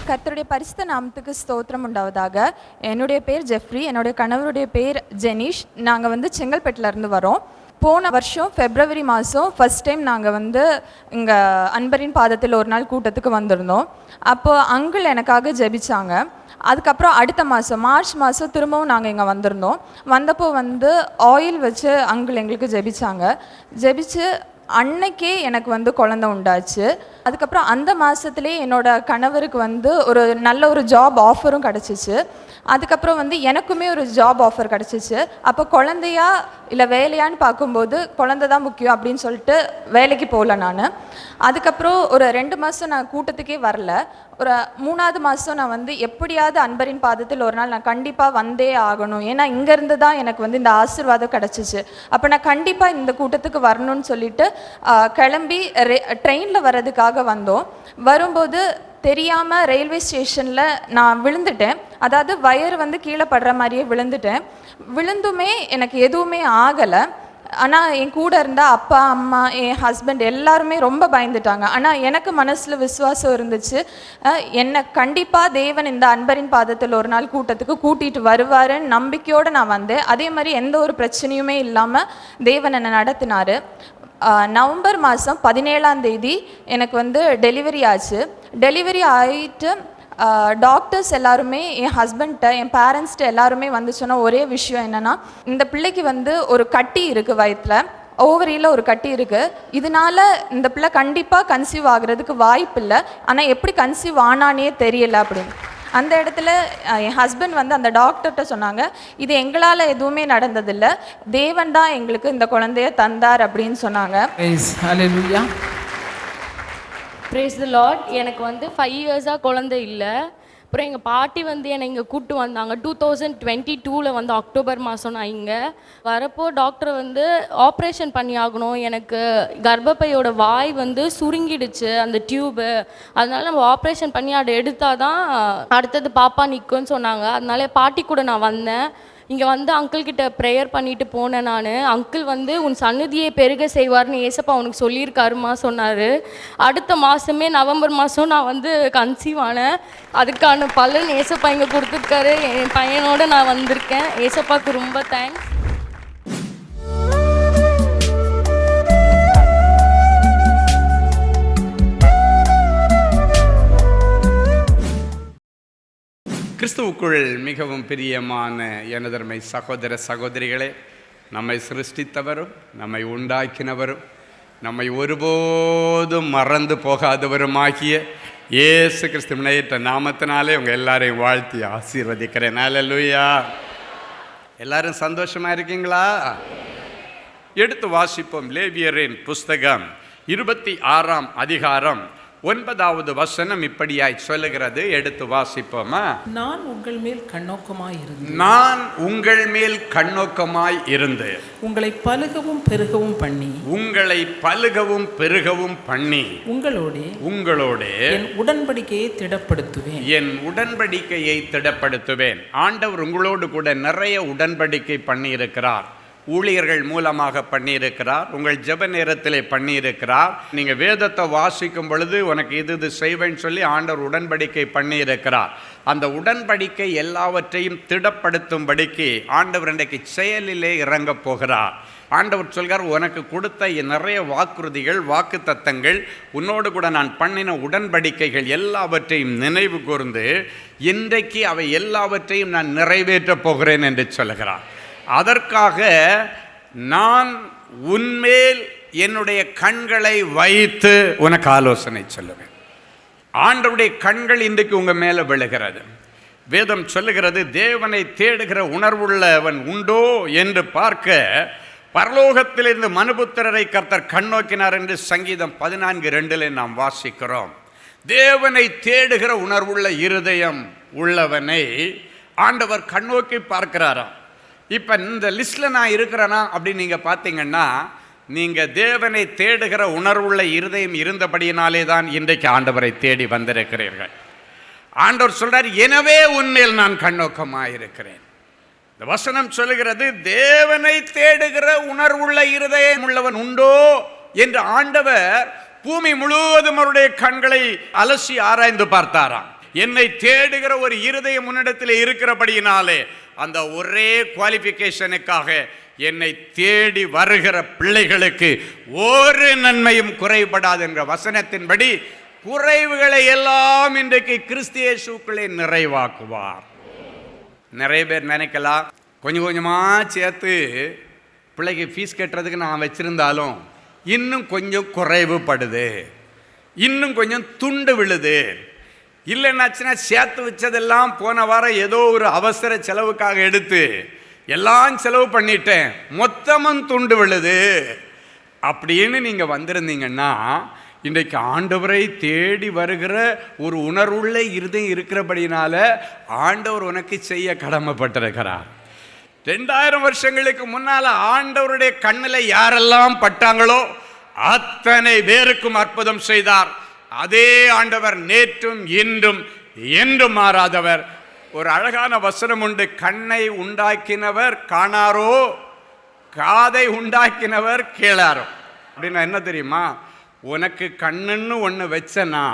கர்த்தருடைய பரிசுத்த நாமத்துக்கு ஸ்தோத்திரம் உண்டாவதாக. என்னுடைய பேர் ஜெஃப்ரி, என்னுடைய கணவருடைய பேர் ஜெனிஷ். நாங்கள் செங்கல்பட்டில் இருந்து வரோம். போன வருஷம் February மாதம் ஃபஸ்ட் டைம் நாங்கள் இங்கே அன்பரின் பாதத்தில் ஒரு நாள் கூட்டத்துக்கு வந்திருந்தோம். அப்போது அங்கிள் எனக்காக ஜெபிச்சாங்க. அதுக்கப்புறம் அடுத்த மாதம் மார்ச் மாதம் திரும்பவும் நாங்கள் இங்கே வந்திருந்தோம். வந்தப்போ ஆயில் வச்சு அங்கிள் எங்களுக்கு ஜெபிச்சு அன்னைக்கே எனக்கு குழந்தை உண்டாச்சு. அதுக்கப்புறம் அந்த மாதத்துலேயே என்னோடய கணவருக்கு ஒரு நல்ல ஒரு ஜாப் ஆஃபரும் கிடச்சிச்சு. அதுக்கப்புறம் எனக்குமே ஒரு ஜாப் ஆஃபர் கிடச்சிச்சு. அப்போ குழந்தையா இல்லை வேலையான்னு பார்க்கும்போது குழந்தை தான் முக்கியம் அப்படின்னு சொல்லிட்டு வேலைக்கு போகல நான். அதுக்கப்புறம் ஒரு 2 மாதம் நான் கூட்டத்துக்கே வரல. ஒரு 3ஆவது மாதம் நான் எப்படியாவது அன்பரின் பாதத்தில் ஒரு நாள் நான் கண்டிப்பாக வந்தே ஆகணும், ஏன்னா இங்கேருந்து தான் எனக்கு இந்த ஆசீர்வாதம் கிடச்சிச்சு. அப்போ நான் கண்டிப்பாக இந்த கூட்டத்துக்கு வரணும்னு சொல்லிட்டு கிளம்பி ட்ரெயினில் வர்றதுக்காக வந்தோம். வரும்போது தெரியாமல் ரயில்வே ஸ்டேஷனில் நான் விழுந்துட்டேன். அதாவது வயர் கீழே படுற மாதிரியே விழுந்துட்டேன். விழுந்துமே எனக்கு எதுவுமே ஆகலை. ஆனால் என் கூட இருந்தால் அப்பா அம்மா என் ஹஸ்பண்ட் எல்லாருமே ரொம்ப பயந்துட்டாங்க. ஆனால் எனக்கு மனசில் விசுவாசம் இருந்துச்சு, என்னை கண்டிப்பாக தேவன் இந்த அன்பரின் பாதத்தில் ஒரு நாள் கூட்டத்துக்கு கூட்டிகிட்டு வருவாருன்னு நம்பிக்கையோடு நான் வந்தேன். அதே மாதிரி எந்த ஒரு பிரச்சனையுமே இல்லாமல் தேவன் என்னை நடத்தினார். நவம்பர் மாதம் 17ஆம் தேதி எனக்கு டெலிவரி ஆச்சு. டெலிவரி ஆகிட்டு டாக்டர்ஸ் எல்லாருமே என் ஹஸ்பண்ட்ட என் பேரண்ட்ஸ்கிட்ட எல்லாருமே சொன்ன ஒரே விஷயம் என்னென்னா, இந்த பிள்ளைக்கு ஒரு கட்டி இருக்குது, வயிற்றில் ஓவரியில் ஒரு கட்டி இருக்குது. இதனால் இந்த பிள்ளை கண்டிப்பாக கன்சீவ் ஆகிறதுக்கு வாய்ப்பு இல்லை, ஆனால் எப்படி கன்சீவ் ஆனானே தெரியலை அப்படின்னு. அந்த இடத்துல என் ஹஸ்பண்ட் அந்த டாக்டர்கிட்ட சொன்னாங்க, இது எங்களால் எதுவுமே நடந்ததில்லை, தேவன் தான் எங்களுக்கு இந்த குழந்தைய தந்தார் அப்படின்னு சொன்னாங்க. Praise the Lord. எனக்கு 5 இயர்ஸாக குழந்தை இல்லை. அப்புறம் எங்கள் பாட்டி என்னை இங்கே கூப்பிட்டு வந்தாங்க. 2022 அக்டோபர் மாதம் நான் இங்கே வரப்போ டாக்டர் ஆப்ரேஷன் பண்ணி ஆகணும், எனக்கு கர்ப்பப்பையோட வாய் சுருங்கிடுச்சு அந்த டியூபு, அதனால நம்ம ஆப்ரேஷன் பண்ணி அதை எடுத்தால் தான் அடுத்தது பாப்பா நிற்கும்னு சொன்னாங்க. அதனால பாட்டி கூட நான் வந்தேன். இங்கே அங்கிள்கிட்ட ப்ரேயர் பண்ணிட்டு போனேன் நான். அங்கிள் உன் சந்நிதியை பெருக செய்வார்னு ஏசப்பா உனக்கு சொல்லியிருக்காருமா சொன்னார். அடுத்த மாதமே நவம்பர் மாதம் நான் கன்சீவ் ஆனேன். அதுக்கான பலன் ஏசப்பா இங்கே கொடுத்துருக்காரு. என் பையனோடு நான் வந்திருக்கேன். ஏசப்பாவுக்கு ரொம்ப தேங்க்ஸ். கிறிஸ்துவுக்குள் மிகவும் பிரியமான எனதர்மை சகோதர சகோதரிகளே, நம்மை சிருஷ்டித்தவரும் நம்மை உண்டாக்கினவரும் நம்மை ஒருபோதும் மறந்து போகாதவருமாகிய இயேசு கிறிஸ்து முன்னேற்ற நாமத்தினாலே உங்கள் எல்லாரையும் வாழ்த்தி ஆசீர்வதிக்கிறேன். அல்லேலூயா. எல்லாரும் சந்தோஷமாக இருக்கீங்களா? எடுத்து வாசிப்போம். லேவியரின் புஸ்தகம் 26ஆம் அதிகாரம் 9வது வசனம் இப்படியாய் சொல்லுகிறது. எடுத்து வாசிப்போமா? நான் உங்கள் மேல் கண்ணோக்கமாய் இருந்து உங்களை பலுகவும் பெருகவும் பண்ணி உங்களோடே என் உடன்படிக்கையை திடப்படுத்துவேன். ஆண்டவர் உங்களோடு கூட நிறைய உடன்படிக்கை பண்ணி இருக்கிறார். ஊழியர்கள் மூலமாக பண்ணியிருக்கிறார், உங்கள் ஜெப நேரத்திலே பண்ணியிருக்கிறார். நீங்கள் வேதத்தை வாசிக்கும் பொழுது உனக்கு இது செய்வேன்னு சொல்லி ஆண்டவர் உடன்படிக்கை பண்ணியிருக்கிறார். அந்த உடன்படிக்கை எல்லாவற்றையும் திடப்படுத்தும்படிக்கு ஆண்டவர் இன்றைக்கு செயலிலே இறங்கப் போகிறார். ஆண்டவர் சொல்கிறார், உனக்கு கொடுத்த நிறைய வாக்குறுதிகள் வாக்கு தத்தங்கள், உன்னோடு கூட நான் பண்ணின உடன்படிக்கைகள் எல்லாவற்றையும் நினைவு கூர்ந்து இன்றைக்கு அவை எல்லாவற்றையும் நான் நிறைவேற்றப் போகிறேன் என்று சொல்கிறார். அதற்காக நான் உன்மேல் என்னுடைய கண்களை வைத்து உனக்கு ஆலோசனை சொல்லுவேன். ஆண்டவருடைய கண்கள் இன்றைக்கு உங்கள் மேலே விழுகிறது. வேதம் சொல்லுகிறது, தேவனை தேடுகிற உணர்வுள்ளவன் உண்டோ என்று பார்க்க பரலோகத்திலிருந்து மனுபுத்திரரை கர்த்தர் கண்ணோக்கினார் என்று சங்கீதம் 14:2 நாம் வாசிக்கிறோம். தேவனை தேடுகிற உணர்வுள்ள இருதயம் உள்ளவனை ஆண்டவர் கண்ணோக்கி பார்க்கிறாராம். இப்போ இந்த லிஸ்ட்டில் நான் இருக்கிறேனா அப்படின்னு நீங்கள் பார்த்தீங்கன்னா, நீங்கள் தேவனை தேடுகிற உணர்வுள்ள இருதயம் இருந்தபடியினாலே தான் இன்றைக்கு ஆண்டவரை தேடி வந்திருக்கிறீர்கள். ஆண்டவர் சொல்கிறார், எனவே உன்மேல் நான் கண்ணோக்கமாக இருக்கிறேன். இந்த வசனம் சொல்லுகிறது, தேவனை தேடுகிற உணர்வுள்ள இருதயம் உள்ளவன் உண்டோ என்று ஆண்டவர் பூமி முழுவதும் அவருடைய கண்களை அலசி ஆராய்ந்து பார்த்தாராம். என்னை தேடுகிற ஒரு இருதயம் முன்னிடத்தில் இருக்கிறபடியினாலே அந்த ஒரே குவாலிஃபிகேஷனுக்காக என்னை தேடி வருகிற பிள்ளைகளுக்கு ஒரு நன்மையும் குறைபடாது என்ற வசனத்தின்படி குறைவுகளை எல்லாம் இன்றைக்கு கிறிஸ்து இயேசுவுக்குள்ளே நிறைவாக்குவார். நிறைய பேர் நினைக்கலாம், கொஞ்சம் கொஞ்சமாக சேர்த்து பிள்ளைக்கு ஃபீஸ் கட்டுறதுக்கு நான் வச்சுருந்தாலும் இன்னும் கொஞ்சம் குறைவுபடுது, இன்னும் கொஞ்சம் துண்டு விழுது. இல்லைன்னாச்சுன்னா சேர்த்து வச்சதெல்லாம் போன வாரம் ஏதோ ஒரு அவசர செலவுக்காக எடுத்து எல்லாம் செலவு பண்ணிட்டேன், மொத்தமும் துண்டு விழுது அப்படின்னு நீங்கள் வந்திருந்தீங்கன்னா, இன்றைக்கு ஆண்டவரை தேடி வருகிற ஒரு உணர்வுள்ள இருதயம் இருக்கிறபடினால ஆண்டவர் உனக்கு செய்ய கடமைப்பட்டிருக்கிறார். 2000 வருஷங்களுக்கு முன்னால ஆண்டவருடைய கண்ணில் யாரெல்லாம் பட்டாங்களோ அத்தனை பேருக்கும் அற்புதம் செய்தார். அதே ஆண்டவர் நேற்றும் இன்றும் என்றும் மாறாதவர். ஒரு அழகான வசனம் உண்டு, கண்ணை உண்டாக்கினவர் காணாரோ, காதை உண்டாக்கினவர் கேளாரோ. அப்படின்னா என்ன தெரியுமா? உனக்கு கண்ணுன்னு ஒன்று வச்சனா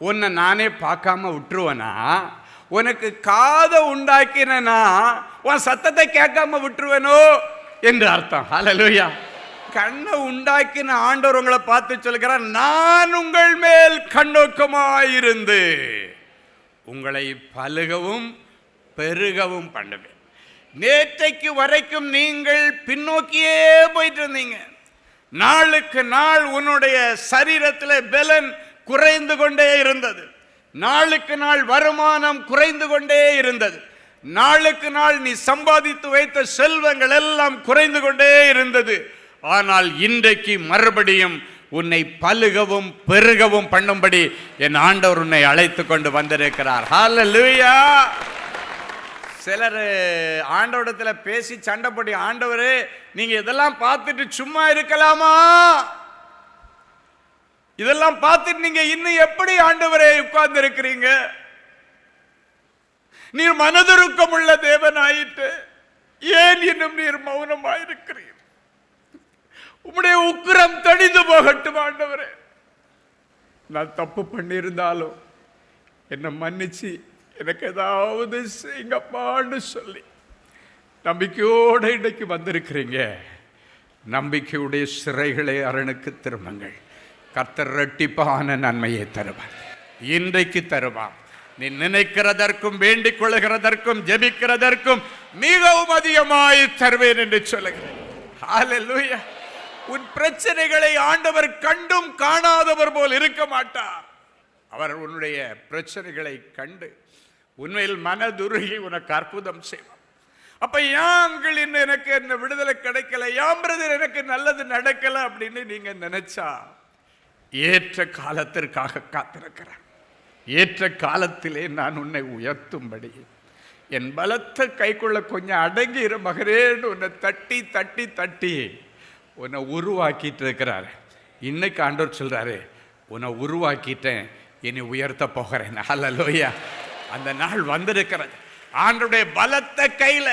உன்னை நானே பார்க்காம விட்டுருவேனா? உனக்கு காதை உண்டாக்கினா உன் சத்தத்தை கேட்காம விட்டுருவேனோ என்று அர்த்தம். ஹல்லேலூயா. கண்ணை உண்டாக்கின ஆண்டவர் உங்களை பார்த்து சொல்கிறார், நான் உங்கள் மேல் கண்ணோக்கமாயிருந்து உங்களை பலுகவும் பெருகவும் பண்ணுவேன். நேற்றைக்கு வரைக்கும் நீங்கள் பின்னோக்கியே போயிட்டு இருந்தீங்க. நாளுக்கு நாள் உன்னுடைய சரீரத்தில் பலன் குறைந்து கொண்டே இருந்தது. நாளுக்கு நாள் வருமானம் குறைந்து கொண்டே இருந்தது. நாளுக்கு நாள் நீ சம்பாதித்து வைத்த செல்வங்கள் எல்லாம் குறைந்து கொண்டே இருந்தது. ஆனால் இன்றைக்கு மறுபடியும் உன்னை பலுகவும் பெருகவும் பண்ணும்படி என் ஆண்டவர் உன்னை அழைத்து கொண்டு வந்திருக்கிறார். ஹல்லேலூயா. சிலர் ஆண்டவரிடத்தில் பேசி சண்டை போடி, ஆண்டவரே நீங்க இதெல்லாம் பார்த்துட்டு சும்மா இருக்கலாமா? இதெல்லாம் பார்த்துட்டு நீங்க இன்னும் எப்படி ஆண்டவரே உட்கார்ந்து இருக்கிறீங்க? நீர் மனதுருக்கம் உள்ள தேவன் ஆயிட்டு ஏன் இன்னும் நீர் மௌனமாயிருக்கிறீர்? உம்முடைய உக்கிரம் தணிந்து போகட்டும் ஆண்டவரே. நான் தப்பு பண்ணியிருந்தாலும் என்னை மன்னிச்சு எனக்கு ஏதாவது செய்யுங்கப்பான்னு சொல்லி நம்பிக்கையோடு இன்றைக்கு வந்திருக்கிறீங்க. நம்பிக்கையுடைய சிறைகளை அரணுக்கு திரும்புங்கள். கர்த்தர் இரட்டிப்பான நன்மையை தருவார். இன்றைக்கு தருவார். நீ நினைக்கிறதற்கும் வேண்டிக் கொள்கிறதற்கும் ஜெபிக்கிறதற்கும் மிகவும் அதிகமாய் தருவேன் என்று சொல்லுகிறேன். ஹல்லேலூயா. உன் பிரச்சனைகளை ஆண்டவர் கண்டும் காணாதவர் போல் இருக்க மாட்டார். அவர் உன்னுடைய பிரச்சனைகளை கண்டு உண்மையில் மனதுருகி உனக்கு அற்புதம் செய்வார். அப்ப யாங்கள் இன்னும் எனக்கு என்ன விடுதலை கிடைக்கல, யாம் பிரதர் எனக்கு நல்லது நடக்கல அப்படின்னு நீங்க நினைச்சா ஏற்ற காலத்திற்காக காத்திருக்கிறேன். ஏற்ற காலத்திலே நான் உன்னை உயர்த்தும்படி என் பலத்தை கைக்குள்ள கொஞ்சம் அடங்கிற மகரேன்னு உன்னை தட்டி தட்டி தட்டி உன்னை உருவாக்கிட்டு இருக்கிறாரு. இன்னைக்கு ஆண்டவர் சொல்றாரு, உன்னை உருவாக்கிட்டேன், இனி உயர்த்த போகிறேன். ஹல்லேலூயா. அந்த நாள் வந்திருக்கிறது. ஆண்டவருடைய பலத்த கையில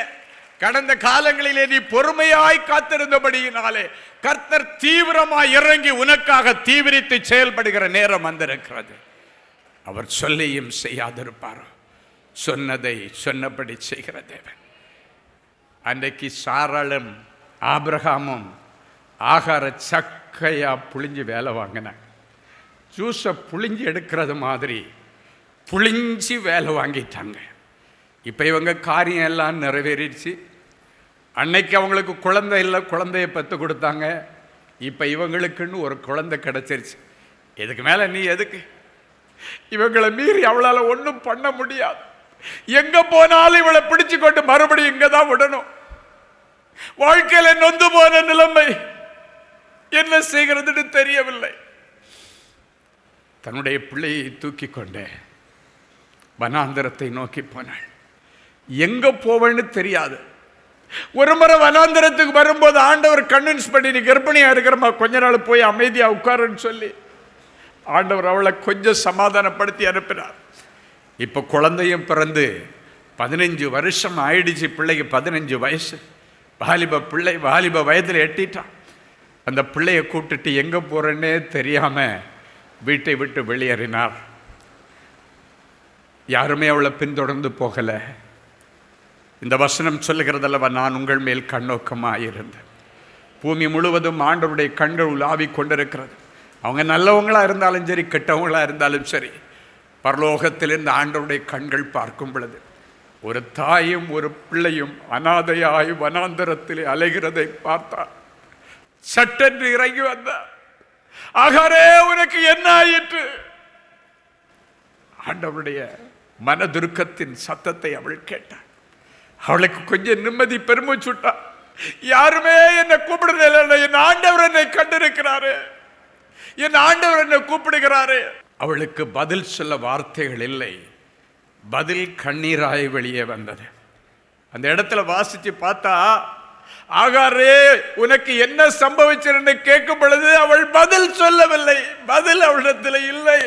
கடந்த காலங்களிலே நீ பொறுமையாய் காத்திருந்தபடியினாலே கர்த்தர் தீவிரமாய் இறங்கி உனக்காக தீவிரித்து செயல்படுகிற நேரம் வந்திருக்கிறது. அவர் சொல்லியும் செய்யாதிருப்பாரோ? சொன்னதை சொன்னபடி செய்கிற தேவன். அன்றைக்கு சாராளும் ஆபிரகாமும் ஆகார சக்கையா புளிஞ்சு வேலை வாங்கினாங்க. ஜூஸை புளிஞ்சு எடுக்கிறது மாதிரி புளிஞ்சி வேலை வாங்கிட்டாங்க. இப்போ இவங்க காரியம் எல்லாம் நிறைவேறிடுச்சு. அன்னைக்கு அவங்களுக்கு குழந்தை இல்லை, குழந்தைய பெற்று கொடுத்தாங்க. இப்போ இவங்களுக்குன்னு ஒரு குழந்தை கிடைச்சிருச்சு. இதுக்கு மேலே நீ எதுக்கு? இவங்களை மீறி அவளால் ஒன்றும் பண்ண முடியாது. எங்க போனாலும் இவளை பிடிச்சு கொண்டு மறுபடியும் இங்கே தான் விடணும். வாழ்க்கையில் நொந்து போன நிலைமை, என்ன செய்கிறதுன்னு தெரியவில்லை. தன்னுடைய பிள்ளையை தூக்கி கொண்டு வனாந்தரத்தை நோக்கி போனாள். எங்க போவேன்னு தெரியாது. ஒரு முறை வனாந்தரத்துக்கு வரும்போது ஆண்டவர் கன்வின்ஸ் பண்ணி, நீ கர்ப்பிணியா இருக்கிறமா, கொஞ்ச நாள் போய் அமைதியா உட்காருன்னு சொல்லி ஆண்டவர் அவளை கொஞ்சம் சமாதானப்படுத்தி அனுப்பினார். இப்போ குழந்தையும் பிறந்து 15 வருஷம் ஆயிடுச்சு. பிள்ளைக்கு 15 வயசு. வாலிப பிள்ளை, வாலிப வயதில் எட்டிட்டான். அந்த பிள்ளையை கூப்பிட்டுட்டு எங்கே போகிறேன்னே தெரியாமல் வீட்டை விட்டு வெளியேறினார். யாருமே அவளை பின்தொடர்ந்து போகலை. இந்த வசனம் சொல்லுகிறதல்லவா, நான் உங்கள் மேல் கண்ணோக்கமாக இருந்தேன். பூமி முழுவதும் ஆண்டவருடைய கண்கள் உலாவிக் கொண்டிருக்கிறது. அவங்க நல்லவங்களாக இருந்தாலும் சரி, கெட்டவங்களாக இருந்தாலும் சரி, பரலோகத்திலிருந்து ஆண்டவருடைய கண்கள் பார்க்கும் பொழுது ஒரு தாயும் ஒரு பிள்ளையும் அனாதையாய் வனாந்தரத்திலே அலைகிறதை பார்த்தார். சட்டென்று இறங்கி வந்தார். ஆகாரே, உனக்கு என்ன ஆயிற்று? ஆண்டவருடைய மனதுருக்கத்தின் சத்தத்தை அவள் கேட்டாள். அவளுக்கு கொஞ்சம் நிம்மதி பெருமூச்சுட்டாள். யாருமே என்னை கூப்பிடுறதில்லை, என் ஆண்டவர் என்னை கண்டிருக்கிறாரு, என் ஆண்டவர் என்னை கூப்பிடுகிறாரு. அவளுக்கு பதில் சொல்ல வார்த்தைகள் இல்லை. பதில் கண்ணீராய் வெளியே வந்தது. அந்த இடத்துல வாசிச்சு பார்த்தா, ஆகாரே, உனக்கு என்ன சம்பவிச்சிருன்னு கேட்கும் பொழுது அவள் பதில் சொல்லவில்லை. பதில் அவளிடத்தில் இல்லை.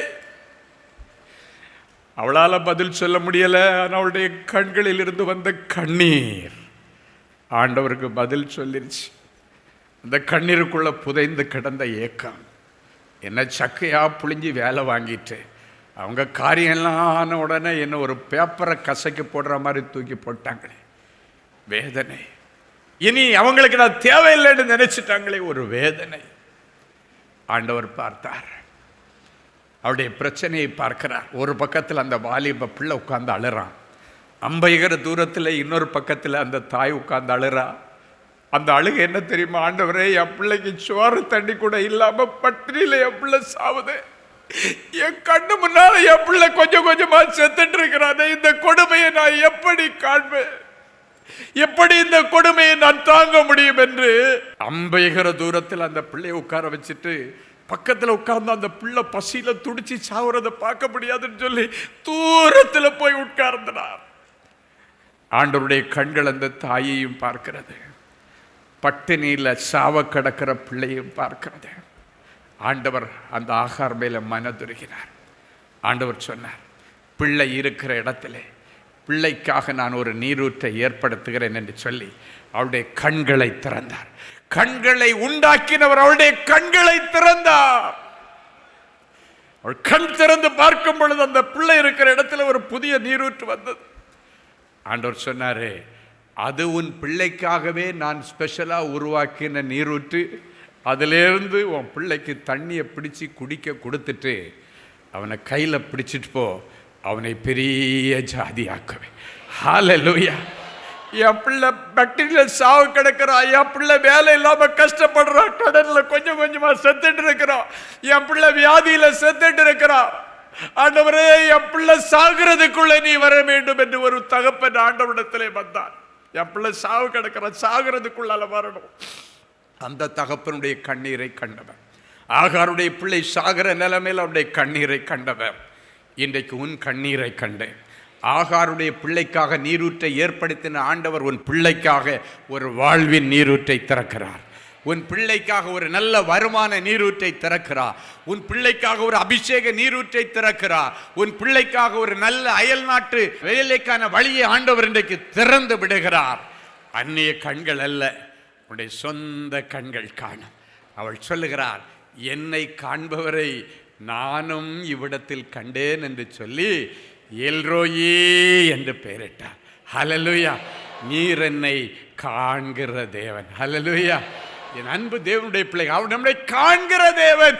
அவளால் பதில் சொல்ல முடியல. ஆனால் அவளுடைய கண்களில் இருந்து வந்த கண்ணீர் ஆண்டவருக்கு பதில் சொல்லிருச்சு. அந்த கண்ணீருக்குள்ள புதைந்து கிடந்த ஏக்கம், என்ன சக்கையா புழிஞ்சி வேலை வாங்கிட்டு அவங்க காரியம்லாம் ஆன உடனே என்ன ஒரு பேப்பரை கசைக்கு போடுற மாதிரி தூக்கி போட்டாங்களே, வேதனை. இனி அவங்களுக்கு நான் தேவையில்லைன்னு நினைச்சிட்டாங்களே, ஒரு வேதனை. ஆண்டவர் பார்த்தார், அவருடைய பிரச்சனையை பார்க்கிறார். ஒரு பக்கத்தில் அந்த வாலிப பிள்ளை உட்கார்ந்து அழுறான். அம்பைகிற தூரத்தில் இன்னொரு பக்கத்தில் அந்த தாய் உட்கார்ந்து அழுறா. அந்த அழுகை என்ன தெரியுமா? ஆண்டவரே, என் பிள்ளைக்கு சோறு தண்ணி கூட இல்லாம பட்டினியில என் பிள்ளை சாவுது. என் கண்ணு முன்னால என் பிள்ளை கொஞ்சம் கொஞ்சமா செத்துட்டு இருக்கிறானே, இந்த கொடுமையை நான் எப்படி காண்பேன்? எப்படி இந்த கொடுமையை நான் தாங்க முடியும் என்று அம்பைகிற தூரத்தில் அந்த பிள்ளையை உட்கார வச்சுட்டு பக்கத்தில் உட்கார்ந்து அந்த பிள்ளை பசியில துடிச்சு சாவுறதை பார்க்க முடியாதுன்னு சொல்லி தூரத்தில் போய் உட்கார்ந்தார். ஆண்டவருடைய கண்கள் அந்த தாயையும் பார்க்கிறது, பட்டினியில் சாவ கிடக்கிற பிள்ளையும் பார்க்கிறது. ஆண்டவர் அந்த ஆகார் மேல மனதுருகினார். ஆண்டவர் சொன்னார், பிள்ளை இருக்கிற இடத்திலே பிள்ளைக்காக நான் ஒரு நீரூற்றை ஏற்படுத்துகிறேன் என்று சொல்லி அவருடைய கண்களை திறந்தார். கண்களை உண்டாக்கினவர் அவருடைய கண்களை திறந்தார். அவள் கண் திறந்து பார்க்கும் பொழுது அந்த பிள்ளை இருக்கிற இடத்துல ஒரு புதிய நீரூற்று வந்தது. ஆண்டவர் சொன்னாரே, அது உன் பிள்ளைக்காகவே நான் ஸ்பெஷலாக உருவாக்கின நீரூற்று. அதிலேருந்து உன் பிள்ளைக்கு தண்ணியை பிடிச்சி குடிக்க கொடுத்துட்டு அவனை கையில் பிடிச்சிட்டு போ, அவனை பெரிய ஜாதியாக்குவேன். ஹல்லேலூயா. என் பிள்ளை பக்தியில் சாவு கிடக்கிறான், என் பிள்ளை வேலை இல்லாமல் கஷ்டப்படுறான், கடனில் கொஞ்சம் கொஞ்சமாக செத்துட்டு இருக்கிறான், என் பிள்ளை வியாதியில் செத்துட்டு இருக்கிறான். ஆண்டவரே, என் பிள்ளை சாகிறதுக்குள்ள நீ வர வேண்டும் என்று ஒரு தகப்பன் ஆண்டவரிடத்திலே வந்தான். என் பிள்ளை சாவு கிடக்கிறான், சாகிறதுக்குள்ளால வரணும். அந்த தகப்பனுடைய கண்ணீரை கண்டவன், ஆகாருடைய பிள்ளை சாகிற நிலைமையில் அவருடைய கண்ணீரை கண்டவன். இன்றைக்கு உன் கண்ணீரை கண்டேன். ஆகாருடைய பிள்ளைக்காக நீரூற்றை ஏற்படுத்தின ஆண்டவர் உன் பிள்ளைக்காக ஒரு வாழ்வின் நீரூற்றை திறக்கிறார். உன் பிள்ளைக்காக ஒரு நல்ல வருமான நீரூற்றை திறக்கிறார். உன் பிள்ளைக்காக ஒரு அபிஷேக நீரூற்றை திறக்கிறார். உன் பிள்ளைக்காக ஒரு நல்ல அயல் நாட்டு வேலைக்கான வழியை ஆண்டவர் இன்றைக்கு திறந்து விடுகிறார். அந்நிய கண்கள் அல்ல, உன்னுடைய சொந்த கண்கள் காணும். அவள் சொல்லுகிறார், என்னை காண்பவரை நானும் இவ்விடத்தில் கண்டேன் என்று சொல்லி எல்ரோயி என்று பெயரிட்டார். ஹல்லேலூயா. நீர் என்னை காண்கிற தேவன். ஹல்லேலூயா. என் அன்பு தேவனுடைய பிள்ளை, அவர் நம்மை காண்கிற தேவன்.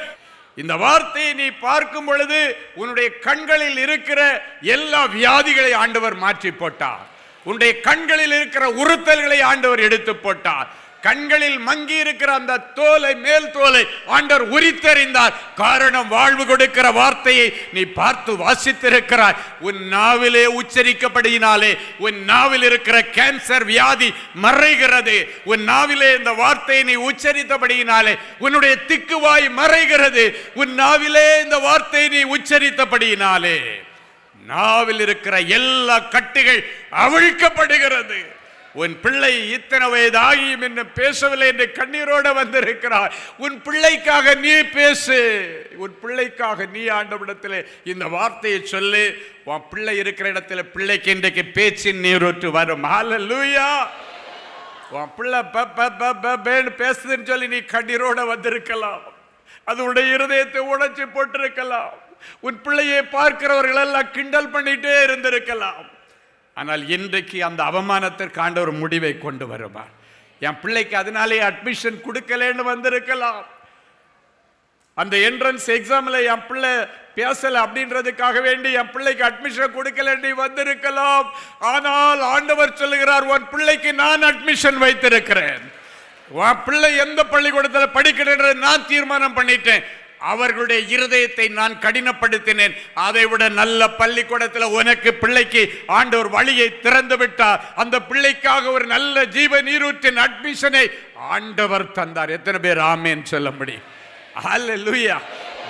இந்த வார்த்தையை நீ பார்க்கும் பொழுது உன்னுடைய கண்களில் இருக்கிற எல்லா வியாதிகளை ஆண்டவர் மாற்றி போட்டார். உன்னுடைய கண்களில் இருக்கிற உறுத்தல்களை ஆண்டவர் எடுத்து போட்டார். கண்களில் மங்கி இருக்கிற அந்த தோலை, மேல் தோலை ஆண்டவர் உரித்தறிந்தார். காரணம், வாழ்வு கொடுக்கிற வார்த்தையை நீ பார்த்து வாசித்திருக்கிறாய். உன் நாவிலே உச்சரிக்கப்படுகினாலே உன் நாவில் இருக்கிற கேன்சர் வியாதி மறைகிறது. உன் நாவிலே இந்த வார்த்தையை நீ உச்சரித்தபடியினாலே உன்னுடைய திக்குவாய் மறைகிறது. உன் நாவிலே இந்த வார்த்தையை நீ உச்சரித்தபடியினாலே நாவில் இருக்கிற எல்லா கட்டுகள் அவிழ்க்கப்படுகிறது. உன் பிள்ளை இத்தனை வயதாகியும் என்ன பேசவில்லை என்று கண்ணீரோடு வந்திருக்கிறார். உன் பிள்ளைக்காக நீ பேசு. உன் பிள்ளைக்காக நீ ஆண்டவரிடத்தில் இந்த வார்த்தையை சொல்லு. உன் பிள்ளை இருக்கிற இடத்துல பிள்ளைக்கு இன்றைக்கு பேச்சின் நீரூற்று வரும். ஹல்லேலூயா. உன் பிள்ளை பேசுதுன்னு சொல்லி நீ கண்ணீரோட வந்திருக்கலாம். அது உடைய இருதயத்தை உடைச்சு போட்டிருக்கலாம். உன் பிள்ளையை பார்க்கிறவர்கள் எல்லாம் கிண்டல் பண்ணிட்டே இருந்திருக்கலாம். ஆனால் இன்றைக்கு அந்த அவமானத்திற்கு ஆண்டவர் முடிவை கொண்டு வருவார். என் பிள்ளைக்கு அதனாலே அட்மிஷன் கொடுக்கலன்னு வந்திருக்கலாம். அந்த என்ட்ரன்ஸ் எக்ஸாம்ல என் பிள்ளை பேசல அப்படின்றதுக்காக வேண்டி என் பிள்ளைக்கு அட்மிஷன் கொடுக்கலன்னு வந்திருக்கலாம். ஆனால் ஆண்டவர் சொல்லுகிறார், உன் பிள்ளைக்கு நான் அட்மிஷன் வைத்திருக்கிறேன். உன் பிள்ளை எந்த பள்ளிக்கூடத்தில் படிக்கிறது நான் தீர்மானம் பண்ணிட்டேன். அவர்களுடைய இருதயத்தை நான் கடினப்படுத்தினேன். அதை விட நல்ல பள்ளிக்கூடத்தில் உனக்கு பிள்ளைக்கு ஆண்டவர் வழியை திறந்து விட்டார். அந்த பிள்ளைக்காக ஒரு நல்ல ஜீவ நீரூற்றின் அட்மிஷனை ஆண்டவர் தந்தார். எத்தனை பேர் ஆமென் சொல்ல முடியும்? ஹல்லேலூயா.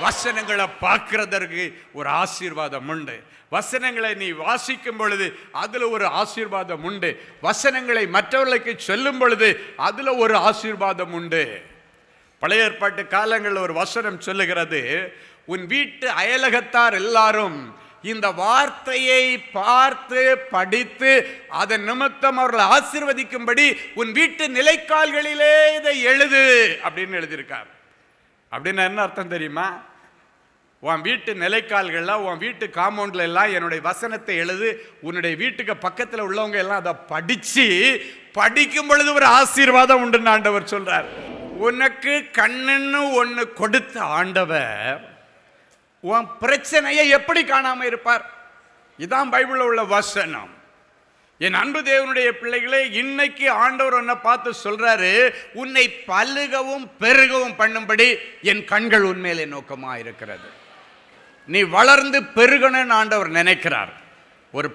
வசனங்களை பார்க்கிறதற்கு ஒரு ஆசீர்வாதம் உண்டு. வசனங்களை நீ வாசிக்கும் பொழுது அதுல ஒரு ஆசீர்வாதம் உண்டு. வசனங்களை மற்றவர்களுக்கு சொல்லும் பொழுது அதுல ஒரு ஆசீர்வாதம் உண்டு. பழைய ஏற்பாட்டு காலங்களில் ஒரு வசனம் சொல்லுகிறது, உன் வீட்டு அயலகத்தார் எல்லாரும் இந்த வார்த்தையை பார்த்து படித்து அதன் நிமித்தம் அவர்களை ஆசீர்வதிக்கும்படி உன் வீட்டு நிலைக்கால்களிலே இதை எழுது அப்படின்னு எழுதியிருக்கார். அப்படின்னு என்ன அர்த்தம் தெரியுமா? உன் வீட்டு நிலைக்கால்கள்லாம் உன் வீட்டு காம்பவுண்ட்ல எல்லாம் என்னுடைய வசனத்தை எழுது. உன்னுடைய வீட்டுக்கு பக்கத்தில் உள்ளவங்க எல்லாம் அதை படிக்கும் பொழுது ஒரு ஆசீர்வாதம் உண்டுன்னு ஆண்டவர் சொல்றார். உனக்கு கண்ணுன்னு ஒன்று கொடுத்த ஆண்டவர் உன் பிரச்சனையை எப்படி காணாம இருப்பார்? இதான் பைபிள்ல உள்ள வசனம். என் அன்பு தேவனுடைய பிள்ளைகளே, இன்னைக்கு ஆண்டவர் உன்னை பார்த்து சொல்றாரு, உன்னை பல்லுகவும் பெருகவும் பண்ணும்படி என் கண்கள் உண்மையிலே நோக்கமா இருக்கிறது. நீ வளர்ந்து பெருகணும்னு ஆண்டவர் நினைக்கிறார்.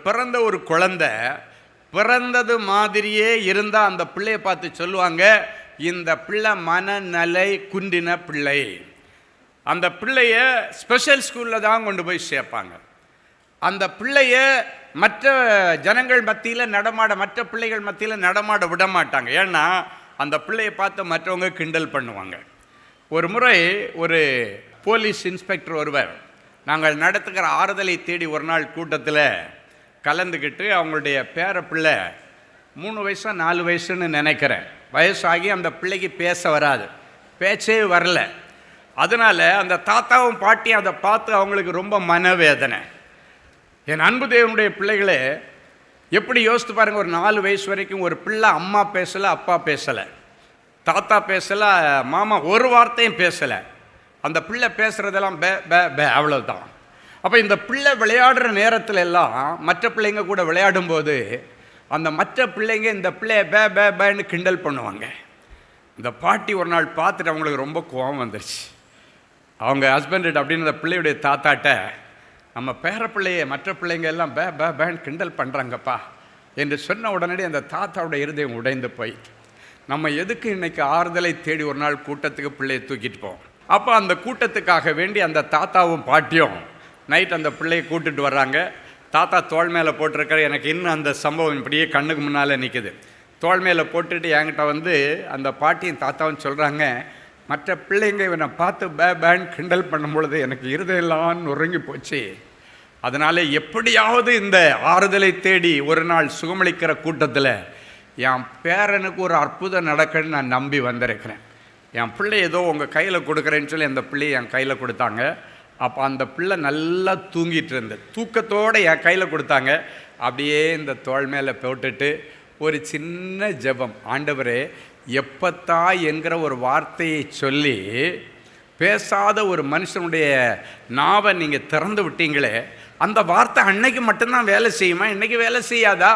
பிறந்த ஒரு குழந்தை பிறந்தது மாதிரியே இருந்தா அந்த பிள்ளையை பார்த்து சொல்லுவாங்க, இந்த பிள்ளை மனநலை குன்றின பிள்ளை. அந்த பிள்ளைய ஸ்பெஷல் ஸ்கூலில் தான் கொண்டு போய் சேர்ப்பாங்க. அந்த பிள்ளைய மற்ற ஜனங்கள் மத்தியில் மற்ற பிள்ளைகள் மத்தியில் நடமாட விட மாட்டாங்க. ஏன்னா அந்த பிள்ளையை பார்த்து மற்றவங்க கிண்டல் பண்ணுவாங்க. ஒரு முறை ஒரு போலீஸ் இன்ஸ்பெக்டர் ஒருவர் நாங்கள் நடத்துகிற ஆறுதலை தேடி ஒரு நாள் கூட்டத்தில் கலந்துக்கிட்டு அவங்களுடைய பேர பிள்ளை 3 வயசா 4 வயசுன்னு நினைக்கிறேன், வயசாகி அந்த பிள்ளைக்கு பேச வராது, பேச்சே வரல. அதனால் அந்த தாத்தாவும் பாட்டியும் அதை பார்த்து அவங்களுக்கு ரொம்ப மனவேதனை. என் அன்பு தேவனுடைய பிள்ளைகளே, எப்படி யோசித்து பாருங்கள், ஒரு 4 வயசு வரைக்கும் ஒரு பிள்ளை அம்மா பேசலை, அப்பா பேசலை, தாத்தா பேசலை, மாமா ஒரு வார்த்தையும் பேசலை. அந்த பிள்ளை பேசுகிறதெல்லாம் பே பே பே அவ்வளோதான். அப்போ இந்த பிள்ளை விளையாடுற நேரத்தில் எல்லாம் மற்ற பிள்ளைங்க கூட விளையாடும்போது அந்த மற்ற பிள்ளைங்க இந்த பிள்ளைய பே பே பேன்னு கிண்டல் பண்ணுவாங்க. இந்த பாட்டி ஒரு நாள் பார்த்துட்டு அவங்களுக்கு ரொம்ப கோபம் வந்துருச்சு. அவங்க ஹஸ்பண்ட் அப்படின்னு அந்த பிள்ளையுடைய தாத்தாட்ட, நம்ம பேர பிள்ளைய மற்ற பிள்ளைங்க எல்லாம் பே பே பேன்னு கிண்டல் பண்ணுறாங்கப்பா என்று சொன்ன உடனே அந்த தாத்தாவுடைய இருதயம் உடைந்து போய், நம்ம எதுக்கு இன்னைக்கு ஆறுதலை தேடி ஒரு நாள் கூட்டத்துக்கு பிள்ளையை தூக்கிட்டு போவோம். அப்போ அந்த கூட்டத்துக்காக வேண்டி அந்த தாத்தாவும் பாட்டியும் நைட் அந்த பிள்ளையை கூட்டிட்டு வர்றாங்க. தாத்தா தோள் மேலே போட்டிருக்கிற, எனக்கு இன்னும் அந்த சம்பவம் இப்படியே கண்ணுக்கு முன்னால் நிற்குது. தோள் மேலே போட்டுட்டு என்கிட்ட வந்து அந்த பாட்டியும் தாத்தாவும் சொல்கிறாங்க, மற்ற பிள்ளைங்க இவனை பார்த்து பே பேன் கிண்டல் பண்ணும் பொழுது எனக்கு இருதயெல்லாம் நொறுங்கி போச்சு. அதனால் எப்படியாவது இந்த ஆறுதலை தேடி ஒரு நாள் சுகமளிக்கிற கூட்டத்தில் என் பேரனுக்கு ஒரு அற்புதம் நடக்குன்னு நான் நம்பி வந்திருக்கிறேன். என் பிள்ளை ஏதோ உங்கள் கையில் கொடுக்குறேன்னு சொல்லி அந்த பிள்ளையை என் கையில் கொடுத்தாங்க. அப்போ அந்த பிள்ளை நல்லா தூங்கிட்டு இருந்தது. தூக்கத்தோடு என் கையில் கொடுத்தாங்க. அப்படியே இந்த தோள் மேலே போட்டுட்டு ஒரு சின்ன ஜெபம், ஆண்டவரே எப்பத்தா என்கிற ஒரு வார்த்தையை சொல்லி பேசாத ஒரு மனுஷனுடைய நாவை நீங்கள் திறந்து விட்டீங்களே, அந்த வார்த்தை அன்னைக்கு மட்டும்தான் வேலை செய்யுமா, இன்னைக்கு வேலை செய்யாதா?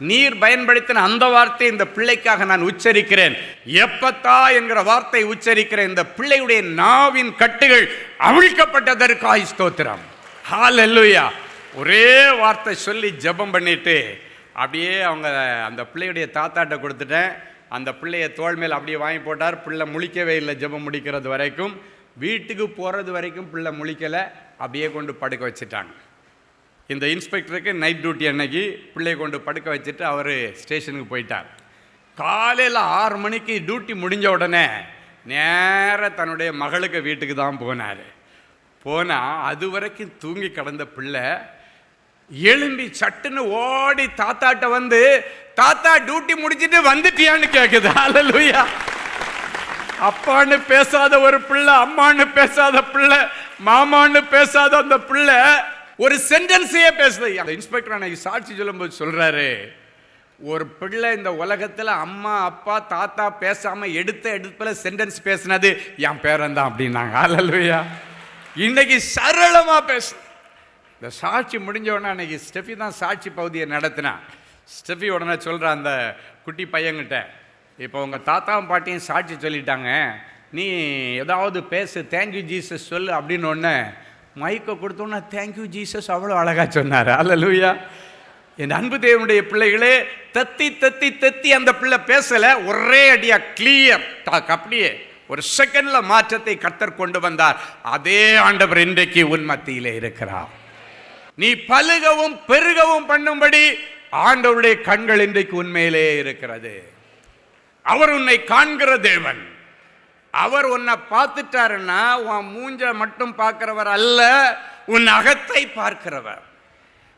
நீர் பயன்படுத்தின அந்த வார்த்தை இந்த பிள்ளைக்காக நான் உச்சரிக்கிறேன். எப்பத்தா என்கிற வார்த்தை உச்சரிக்கிறேன். இந்த பிள்ளையுடைய நாவின் கட்டுகள் அவிழ்க்கப்பட்டதற்காய் ஸ்தோத்திரம். ஹல்லேலூயா. ஒரே வார்த்தை சொல்லி ஜெபம் பண்ணிட்டு அப்படியே அவங்க அந்த பிள்ளையுடைய தாத்தாட்ட கொடுத்துட்டேன். அந்த பிள்ளைய தோள் மேல் அப்படியே வாங்கி போட்டார். பிள்ளை முழிக்கவே இல்லை. ஜெபம் முடிக்கிறது வரைக்கும், வீட்டுக்கு போகிறது வரைக்கும் பிள்ளை முழிக்கலை. அப்படியே கொண்டு படுக்க வச்சுட்டாங்க. இந்த இன்ஸ்பெக்டருக்கு நைட் டியூட்டி அன்னைக்கு பிள்ளையை கொண்டு படுக்க வச்சுட்டு அவர் ஸ்டேஷனுக்கு போயிட்டார். காலையில் 6 மணிக்கு டியூட்டி முடிஞ்ச உடனே நேராக தன்னுடைய மகளுக்கு வீட்டுக்கு தான் போனார். போனால் அது வரைக்கும் தூங்கி கிடந்த பிள்ளை எழும்பி சட்டுன்னு ஓடி தாத்தாட்ட வந்து, தாத்தா டியூட்டி முடிச்சுட்டு வந்துட்டியான்னு கேட்குது. ஹல்லேலூயா. அப்பான்னு பேசாத ஒரு பிள்ளை, அம்மான்னு பேசாத பிள்ளை மாமான்னு பேசாத அந்த பிள்ளை ஒரு சென்டென்ஸையே பேசுது. அந்த இன்ஸ்பெக்டர் அன்னைக்கு சாட்சி சொல்லும்போது சொல்றாரு, ஒரு பிள்ளை இந்த உலகத்தில் அம்மா அப்பா தாத்தா பேசாம எடுப்புல சென்டென்ஸ் பேசினது என் பேரன் தான் அப்படின்னாங்க. அல்லேலூயா. இன்னைக்கு சரளமா பேசு. இந்த சாட்சி முடிஞ்ச உடனே அன்னைக்கு ஸ்டெஃபி தான் சாட்சி பகுதியை நடத்தினா. ஸ்டெஃபி உடனே சொல்கிறான் அந்த குட்டி பையன்கிட்ட, இப்போ உங்கள் தாத்தாவும் பாட்டியும் சாட்சி சொல்லிட்டாங்க, நீ ஏதாவது பேசு, தேங்க்யூ ஜீசஸ் சொல்லு அப்படின்னு ஒன்று மைக்கை கொடுத்தோன்னா தேங்க்யூ ஜீசஸ் அவ்வளோ அழகாக சொன்னார். அல்லேலூயா. என் அன்பு தேவனுடைய பிள்ளைகளே, தத்தி தத்தி தத்தி அந்த பிள்ளை பேசலை, ஒரே அடியாக கிளியர் டாக், அப்படியே ஒரு செகண்ட்ல மாற்றத்தை கர்த்தர் கொண்டு வந்தார். அதே ஆண்டவர் இன்றைக்கு உன் மத்தியிலே இருக்கிறார். நீ பலுகவும் பெருகவும் பண்ணும்படி ஆண்டவருடைய கண்கள் இன்றைக்கு உண்மையிலே இருக்கிறது. அவர் உன்னை காண்கிற தேவன். அவர் உன்னை பார்த்துட்டாருன்னா உன் மூஞ்ச மட்டும் பார்க்கிறவர் அல்ல, உன் அகத்தை பார்க்கிறவர்.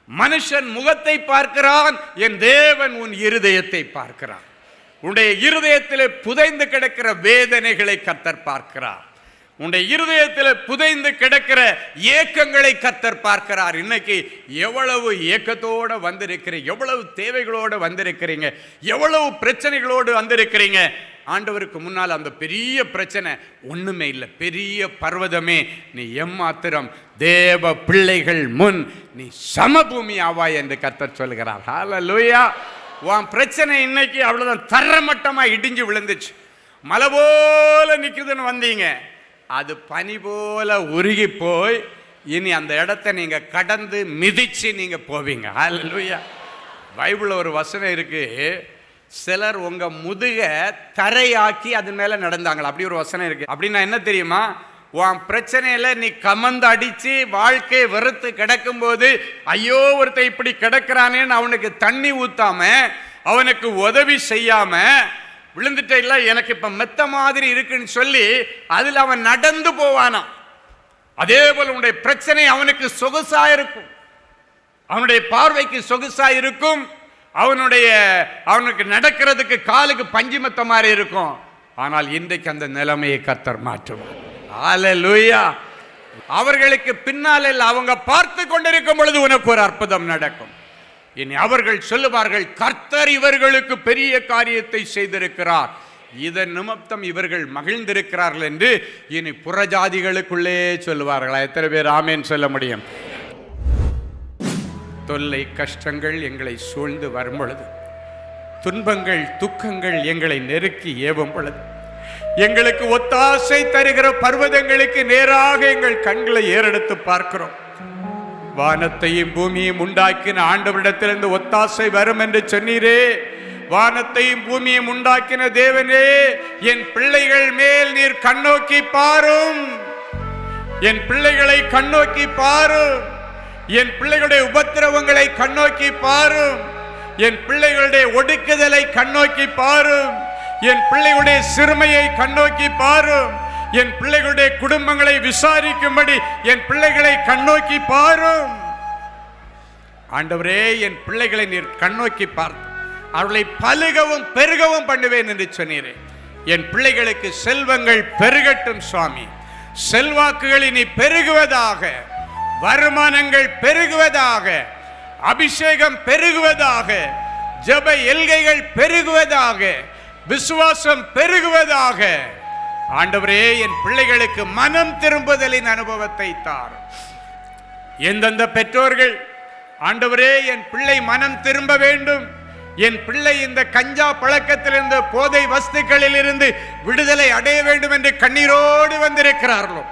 மனுஷன் முகத்தை பார்க்கிறான், என் தேவன் உன் இருதயத்தை பார்க்கிறான். உன்னுடைய இருதயத்திலே புதைந்து கிடக்கிற வேதனைகளை கர்த்தர் பார்க்கிறார். உன்னுடைய இருதயத்தில் புதைந்து கிடக்கிற ஏக்கங்களை கர்த்தர் பார்க்கிறார். இன்னைக்கு எவ்வளவு ஏக்கத்தோடு வந்திருக்கிறீங்க, எவ்வளவு தேவைகளோடு வந்திருக்கிறீங்க, எவ்வளவு பிரச்சனைகளோடு வந்திருக்கிறீங்க. ஆண்டவருக்கு முன்னால் அந்த பெரிய பிரச்சனை ஒண்ணுமே இல்லை, பெரிய பர்வதமே நீ எம்மாத்திரம் தேவ பிள்ளைகள் முன் நீ சமபூமி ஆவாய் என்று கர்த்தர் சொல்கிறார். ஹல்லேலூயா. உன் பிரச்சனை இன்னைக்கு அவ்வளவுதான் தரமட்டமா இடிஞ்சு விழுந்துச்சு. மலை போல நிக்குதுன்னு வந்தீங்க, அது பனி போல உருகி போய் இனி அந்த இடத்தை நீங்க கடந்து மிதிச்சு நீங்க போவீங்க. ஹல்லேலூயா. பைபிள்ல ஒரு வசனம் இருக்கு, சிலர் உங்க முதுக தரையாக்கி அது மேல நடந்தாங்களா, அப்படி ஒரு வசனம் இருக்கு. அப்படின்னா என்ன தெரியுமா, உன் பிரச்சனையில நீ கமந்து அடிச்சு வாழ்க்கையை வெறுத்து கிடக்கும் போது, ஐயோ ஒருத்தன் இப்படி கிடக்கிறானேன்னு அவனுக்கு தண்ணி ஊத்தாம, அவனுக்கு உதவி செய்யாம, விழுந்துட்ட இல்ல எனக்கு இப்ப மெத்த மாதிரி இருக்குன்னு சொல்லி அதுல அவன் நடந்து போவானாம். அதே போல உன்னுடைய பிரச்சனை அவனுக்கு சொகுசா இருக்கும், அவனுடைய பார்வைக்கு சொகுசா இருக்கும், அவனுக்கு நடக்கிறதுக்கு காலுக்கு பஞ்சு மெத்த மாதிரி இருக்கும். ஆனால் இன்றைக்கு அந்த நிலைமையை கர்த்தர் மாற்றுவார். ஹல்லேலூயா. அவர்களுக்கு பின்னால அவங்க பார்த்து கொண்டிருக்கும் பொழுது உனக்கு ஒரு அற்புதம் நடக்கும். இனி அவர்கள் சொல்லுவார்கள், கர்த்தர் இவர்களுக்கு பெரிய காரியத்தை செய்திருக்கிறார், இதன் நிமித்தம் இவர்கள் மகிழ்ந்திருக்கிறார்கள் என்று இனி புறஜாதிகளுக்குள்ளே சொல்லுவார்களா? எத்தனை பேர் ஆமேன் சொல்ல முடியும்? தொல்லை கஷ்டங்கள் எங்களை சூழ்ந்து வரும் பொழுது, துன்பங்கள் துக்கங்கள் எங்களை நெருக்கி ஏவும் பொழுது, எங்களுக்கு ஒத்தாசை தருகிற பர்வதங்களுக்கு நேராக எங்கள் கண்களை ஏறெடுத்து பார்க்கிறோம். வானத்தையும் பூமியையும் உண்டாக்கின ஆண்டவரிடத்திலிருந்து ஒத்தாசை வரும் என்று சொன்னீரே. வானத்தையும் பூமியையும் உண்டாக்கின தேவனே, என் பிள்ளைகள் மேல் நீர் கண்ணோக்கி பாரும், என் பிள்ளைகளை கண்ணோக்கி பாரும், என் பிள்ளைகளுடைய உபத்திரவங்களை கண்ணோக்கி பாரும், என் பிள்ளைகளுடைய ஒடுக்குதலை கண்ணோக்கி பாரும், என் பிள்ளைகளுடைய சிறுமையை கண்ணோக்கி பாரும், என் பிள்ளைகளுடைய குடும்பங்களை விசாரிக்கும்படி என் பிள்ளைகளை கண்ணோக்கி பாரும். ஆண்டவரே, என் பிள்ளைகளை நீர் கண்ணோக்கி பார்த்து அவர்களை பலுகவும் பெருகவும் பண்ணுவேன் என்று சொன்னீரே. என் பிள்ளைகளுக்கு செல்வங்கள் பெருகட்டும் சுவாமி, செல்வாக்குகள் இனி பெருகுவதாக, வருமானங்கள் பெருகுவதாக, அபிஷேகம் பெருகுவதாக, ஜெப எல்கைகள் பெருகுவதாக, விசுவாசம் பெருகுவதாக. ஆண்டவரே, என் பிள்ளைகளுக்கு மனம் திரும்புதலின் அனுபவத்தை தார். எந்தெந்த பெற்றோர்கள் ஆண்டவரே என் பிள்ளை மனம் திரும்ப வேண்டும், என் பிள்ளை இந்த கஞ்சா பழக்கத்திலிருந்து போதை வஸ்துக்களில் இருந்து விடுதலை அடைய வேண்டும் என்று கண்ணீரோடு வந்திருக்கிறார்களோ,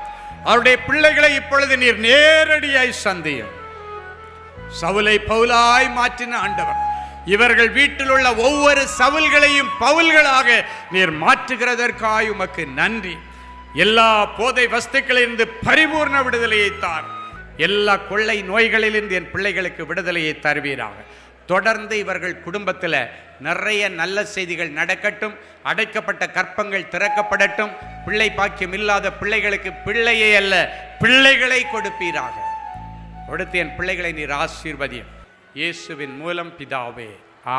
அவருடைய பிள்ளைகளை இப்பொழுது நீர் நேரடியாய் சந்தியும். சவுலை பவுலாய் மாற்றின ஆண்டவர், இவர்கள் வீட்டில் உள்ள ஒவ்வொரு சவுல்களையும் பவுல்களாக நீர் மாற்றுகிறதற்காய் உமக்கு நன்றி. எல்லா போதை வஸ்துக்களிலிருந்து பரிபூர்ண விடுதலையை தார். எல்லா கொள்ளை நோய்களிலிருந்து என் பிள்ளைகளுக்கு விடுதலையை தருவீராக. தொடர்ந்து இவர்கள் குடும்பத்தில் நிறைய நல்ல செய்திகள் நடக்கட்டும், அடைக்கப்பட்ட கற்பங்கள் திறக்கப்படட்டும், பிள்ளை பாக்கியம் இல்லாத பிள்ளைகளுக்கு பிள்ளையை அல்ல பிள்ளைகளை கொடுப்பீராக. கொடுத்து என் பிள்ளைகளை நீர் ஆசீர்வதியும். இயேசுவின் மூலம் பிதாவே,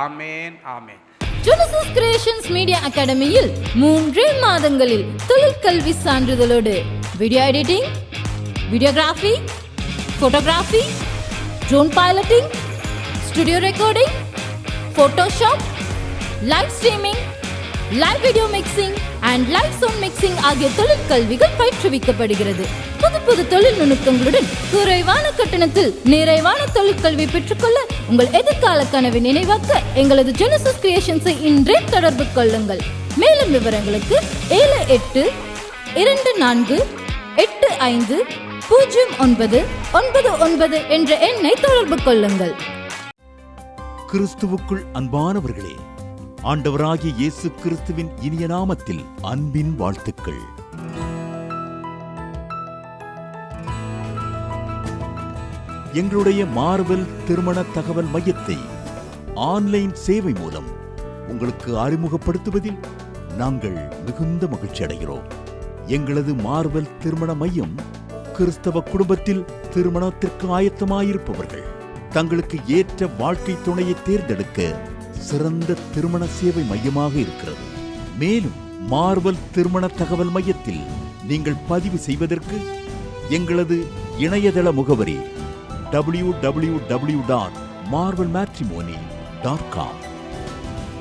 ஆமேன் ஆமேன். ஜெனசிஸ் கிரியேஷன்ஸ் மீடியா அகாடமியில் 3 மாதங்களில் தொழிற்கல்வி சான்றிதழோடு video editing, videography, photography, drone piloting, studio recording, Photoshop, live streaming, live video mixing and live sound mixing ஆகிய தொழிற்கல்விகள் பயிற்றுவிக்கப்படுகிறது. புது தொழில் நுணுக்கங்களுடன் குறைவான கட்டணத்தில் நிறைவான தொழிற்கல்வி பெற்றுக்கொள்ள உங்கள் எதிர்கால கனவை நினைவாக்க எங்களது ஜெனசிஸ் கிரியேஷன்ஸை இன்றே தொடர்பு கொள்ளுங்கள். மேலும் விவரங்களுக்கு 7824285099 என்ற எண்ணை தொடர்பு கொள்ளுங்கள். கிறிஸ்துவுக்குள் அன்பானவர்களே, ஆண்டவராகிய இயேசு கிறிஸ்துவின் இனிய நாமத்தில் அன்பின் வாழ்த்துக்கள். எங்களுடைய மார்வெல் திருமண தகவல் மையத்தை ஆன்லைன் சேவை மூலம் உங்களுக்கு அறிமுகப்படுத்துவதில் நாங்கள் மிகுந்த மகிழ்ச்சி அடைகிறோம். எங்களது மார்வெல் திருமண மையம் கிறிஸ்தவ குடும்பத்தில் திருமணத்திற்கு ஆயத்தமாயிருப்பவர்கள் தங்களுக்கு ஏற்ற வாழ்க்கை துணையை தேர்ந்தெடுக்க சிறந்த திருமண சேவை மையமாக இருக்கிறது. மேலும் மார்வெல் திருமண தகவல் மையத்தில் நீங்கள் பதிவு செய்வதற்கு எங்களது இணையதள முகவரி www.marvelmatrimony.com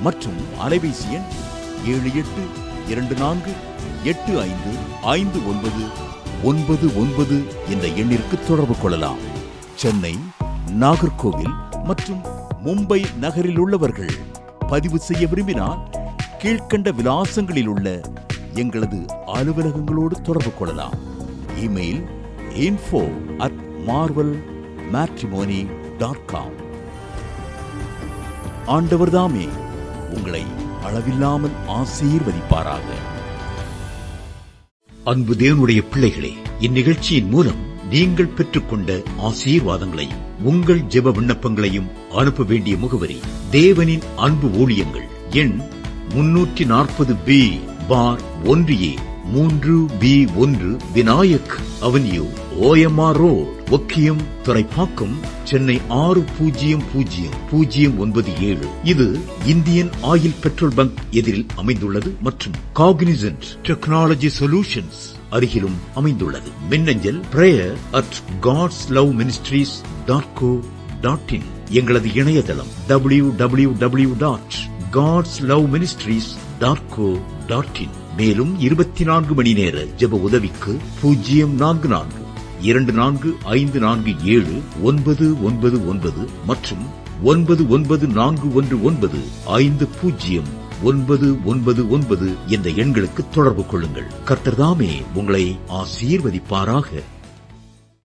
மற்றும் அலைபேசி எண் 7824855999 என்ற எண்ணிற்கு தொடர்பு கொள்ளலாம். சென்னை, நாகர்கோவில் மற்றும் மும்பை நகரில் உள்ளவர்கள் பதிவு செய்ய விரும்பினால் கீழ்கண்ட விலாசங்களில் உள்ள எங்களது அலுவலகங்களோடு தொடர்பு கொள்ளலாம். Email info@marvelmatrimony.com. ஆண்டவர்தாமே உங்களை அளவில்லாமல் ஆசீர்வதிப்பாராக. அன்பு தேவனுடைய பிள்ளைகளே, இந்நிகழ்ச்சியின் மூலம் நீங்கள் பெற்றுக்கொண்ட ஆசீர்வாதங்களை உங்கள் ஜெப விண்ணப்பங்களையும் அனுப்ப வேண்டிய முகவரி தேவனின் அன்பு ஊழியங்கள், எண் 340B பார் 1A 3B1 Vinayak avenue, OMR road, Okkiyam, Thoraipakkam, Chennai 600097. இது இந்தியன் ஆயில் பெட்ரோல் பங்க் எதிரில் அமைந்துள்ளது மற்றும் காக்னிசன்ட் டெக்னாலஜி சொல்யூஷன்ஸ் அருகிலும் அமைந்துள்ளது. மின்னஞ்சல் prayer@godsloveministries.co.in. எங்களது இணையதளம் www.godsloveministries.co.in. மேலும் 24 மணி நேர ஜெப உதவிக்கு 04454479999 மற்றும் 9941950999 என்ற எண்களுக்கு தொடர்பு கொள்ளுங்கள். கர்த்தர் தாமே உங்களை ஆசீர்வதிப்பாராக.